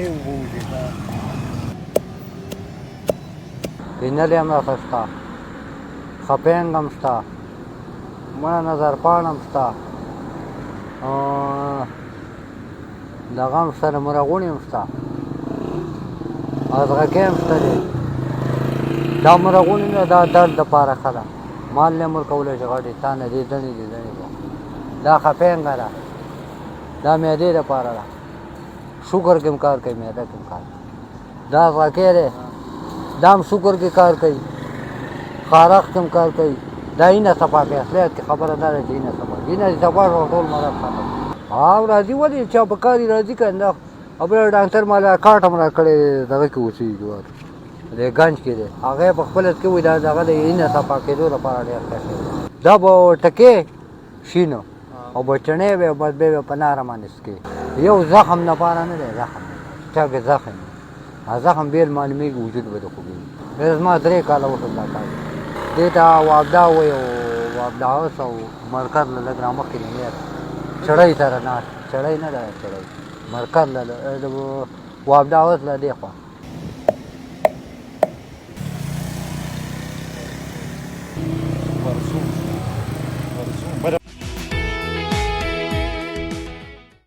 ښې اوبه وځي. پینل هم راته شته، خپینګ هم شته، مړه نظرپاڼ هم شته، دغه هم شته، مرغوڼې هم شته، ازغکې هم شته دی. دا مرغوڼې نه دا درد دپاره ښه ده، مال نه یې ورکولی شي غټې تا نه دې دڼې دي دڼې به. دا خپینګه ده، دا معدې دپاره ده، شکر کې هم کار کوي، معده کې هم کار کوي. دا ازغکې دی، دا هم شکر کې کار کوي، خارښ کې هم کار کوي. دا اینه صفا کوي، اصلیت کې خبره دا ده چې اینه صفا کوي. اینه چې صفا شوه ټول مرض ختم. او راځي ولې چا په کار یې راځي که نه. او بیا ډاکټر مالا کارټ هم راکړی دغه کې اوسېږي د ګنج کې دی، هغه یې په خپله کې وایي دا دغه د اینه صفا کېدو لپاره ډېر ښه شی دی. دا به ټکې شینو او به چڼې وې او بس بیا به په ناره باندې څکې. یو زخم لپاره نه دی، زخم چا کې زخم زخم بیل معلومېږي وجود به د خوږېږي. زما 3 کاله وشول دا کار. دې ته وابدا وایي او وابدا هاوس او مرکز له لږ رامخکې نمیر چړۍ سره ناست، چړۍ نه ده چړۍ، مرکز له وابدا هاوس له دې خوا